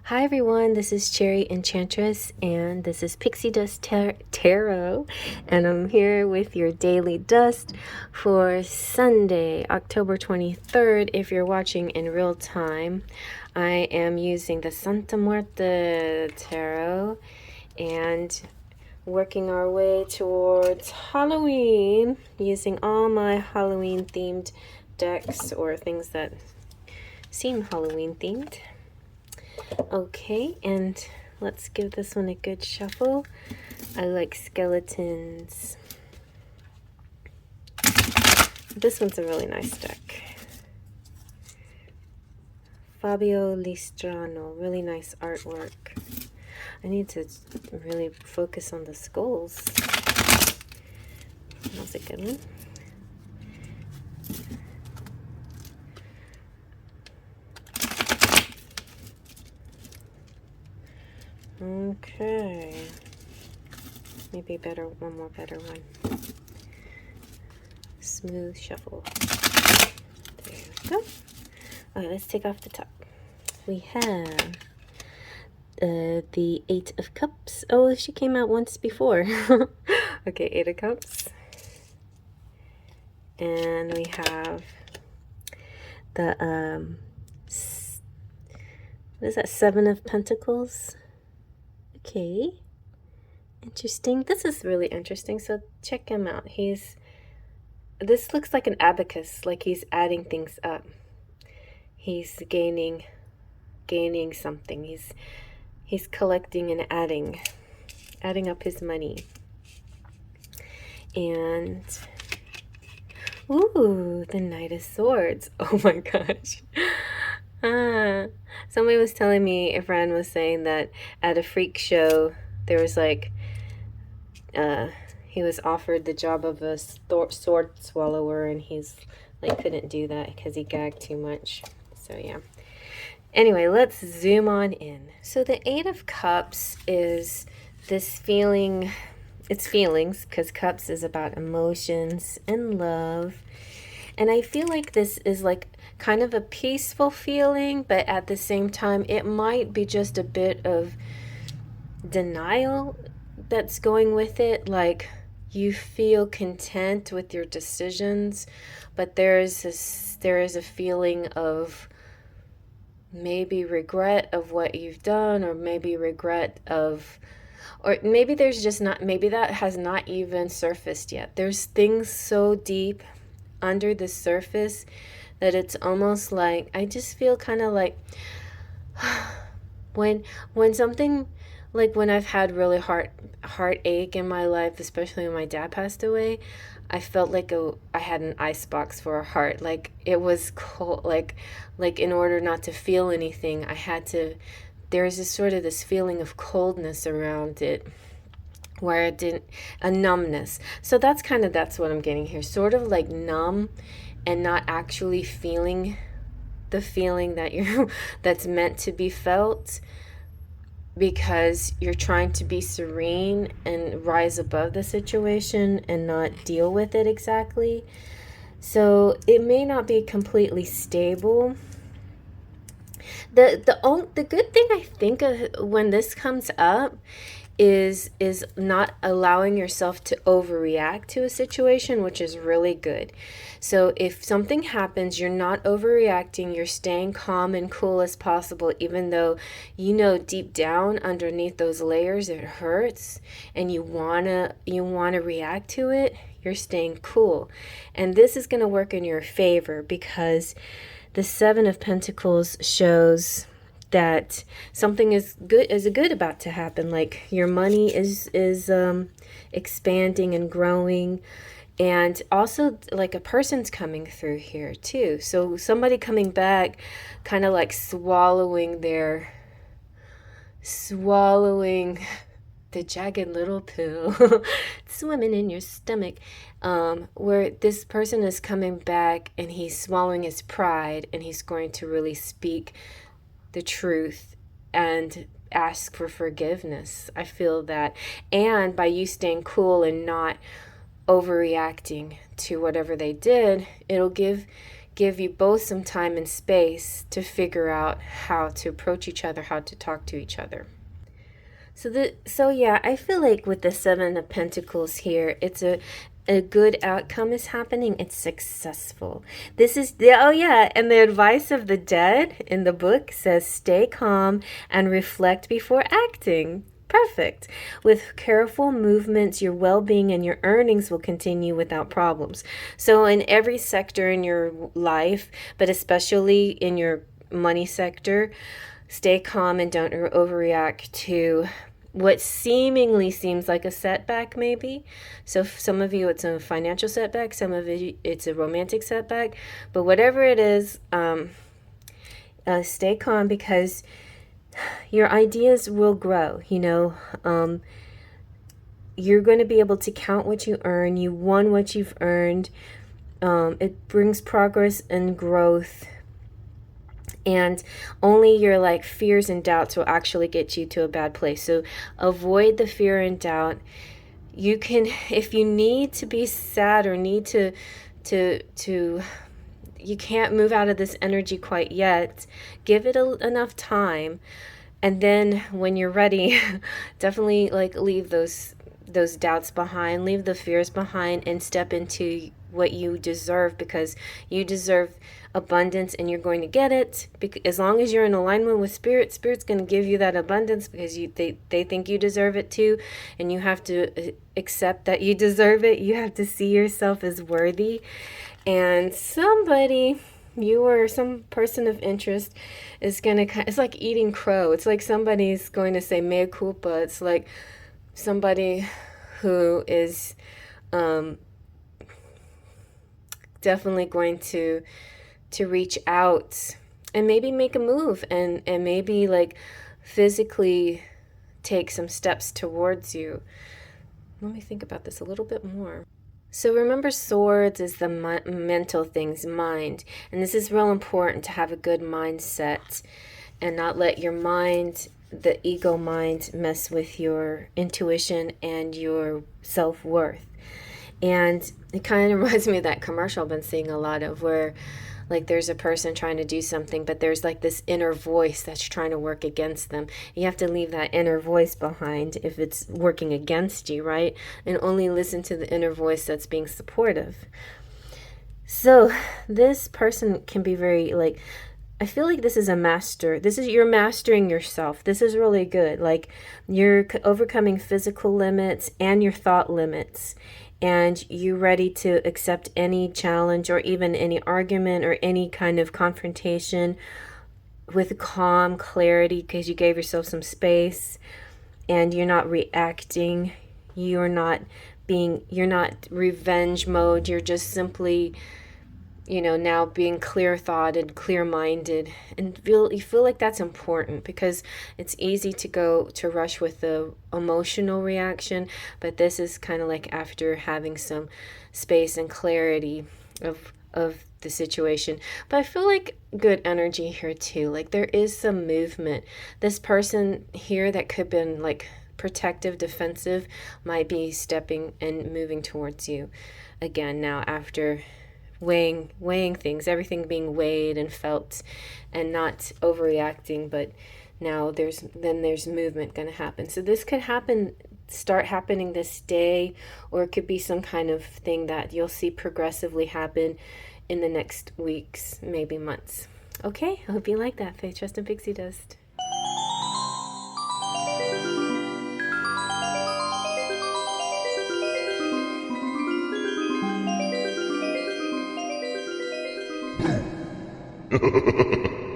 Hi everyone, this is Cherry Enchantress, and this is Pixie Dust Tarot, and I'm here with your daily dust for Sunday, October 23rd. If you're watching in real time, I am using the Santa Muerte Tarot and working our way towards Halloween using all my Halloween themed decks or things that seem Halloween themed. Okay, and let's give this one a good shuffle. I like skeletons. This one's a really nice deck. Fabio Listrano, really nice artwork. I need to really focus on the skulls. That's a good one. Okay, maybe one more better one. Smooth shuffle. There we go. Alright, let's take off the top. We have the Eight of Cups. Oh, she came out once before. Okay, Eight of Cups. And we have the, what is that, Seven of Pentacles. Okay, interesting. This is really interesting, so check him out. This looks like an abacus, like he's adding things up. He's gaining something. He's collecting and adding up his money. And ooh, the Knight of Swords. Oh my gosh. Somebody was telling me, a friend was saying that at a freak show, there was like, he was offered the job of a sword swallower, and he's like, couldn't do that because he gagged too much. So yeah. Anyway, let's zoom on in. So the Eight of Cups is this feeling, it's feelings, because Cups is about emotions and love. And I feel like this is like kind of a peaceful feeling, but at the same time, it might be just a bit of denial that's going with it. Like, you feel content with your decisions, but there is a feeling of maybe regret of what you've done, or maybe regret of, or maybe there's just not, maybe that has not even surfaced yet. There's things so deep under the surface that it's almost like, I just feel kind of like when something, like when I've had really heartache in my life, especially when my dad passed away, I felt like I had an ice box for a heart. Like it was cold, like in order not to feel anything, I had to, there's this feeling of coldness around it, where it didn't, a numbness. So that's what I'm getting here, sort of like numb and not actually feeling the feeling that that's meant to be felt, because you're trying to be serene and rise above the situation and not deal with it exactly. So it may not be completely stable. The good thing I think of when this comes up is not allowing yourself to overreact to a situation, which is really good. So if something happens, you're not overreacting, you're staying calm and cool as possible, even though you know deep down underneath those layers it hurts and you wanna react to it. You're staying cool. And this is going to work in your favor, because the Seven of Pentacles shows that something is good about to happen. Like your money is expanding and growing, and also like a person's coming through here too. So somebody coming back, kind of like swallowing the jagged little pill swimming in your stomach, where this person is coming back and he's swallowing his pride, and he's going to really speak the truth and ask for forgiveness. I feel that. And by you staying cool and not overreacting to whatever they did, it'll give give you both some time and space to figure out how to approach each other, how to talk to each other. So yeah, I feel like with the Seven of Pentacles here, it's a good outcome is happening. It's successful. This is the, oh yeah, and the advice of the dead in the book says stay calm and reflect before acting. Perfect. With careful movements, your well-being and your earnings will continue without problems. So in every sector in your life, but especially in your money sector, stay calm and don't overreact to what seemingly seems like a setback, maybe. So for some of you, it's a financial setback. Some of it, it's a romantic setback. But whatever it is, stay calm, because your ideas will grow. You're going to be able to count what you earn. You won what you've earned. It brings progress and growth. And only your like fears and doubts will actually get you to a bad place. So avoid the fear and doubt. You can, if you need to be sad or need to you can't move out of this energy quite yet, give it enough time. And then when you're ready, definitely like leave those doubts behind, leave the fears behind, and step into what you deserve, because you deserve abundance and you're going to get it. As long as you're in alignment with Spirit's going to give you that abundance, because they think you deserve it too, and you have to accept that you deserve it. You have to see yourself as worthy. And somebody, you or some person of interest, is going to, it's like eating crow. It's like somebody's going to say mea culpa. It's like somebody who is definitely going to reach out and maybe make a move, and maybe like physically take some steps towards you. Let me think about this a little bit more. So remember, swords is the mental things, mind. And this is real important, to have a good mindset and not let your mind, the ego mind, mess with your intuition and your self-worth. And it kind of reminds me of that commercial I've been seeing a lot of, where like there's a person trying to do something, but there's like this inner voice that's trying to work against them. You have to leave that inner voice behind if it's working against you, right? And only listen to the inner voice that's being supportive. So this person can be very like, I feel like this is a master. This is, you're mastering yourself. This is really good. Like you're overcoming physical limits and your thought limits. And you're ready to accept any challenge or even any argument or any kind of confrontation with calm clarity, because you gave yourself some space and you're not reacting. You're not revenge mode. You're just simply, now being clear-thoughted, clear-minded, and you feel like that's important, because it's easy to rush with the emotional reaction, but this is kind of like after having some space and clarity of the situation. But I feel like good energy here too. Like there is some movement. This person here that could have been like protective, defensive, might be stepping and moving towards you again now, after weighing things, everything being weighed and felt, and not overreacting. But now there's movement going to happen. So this could start happening this day, or it could be some kind of thing that you'll see progressively happen in the next weeks, maybe months. Okay, I hope you like that. Faith, Trust, and Pixie Dust. Ha ha ha ha.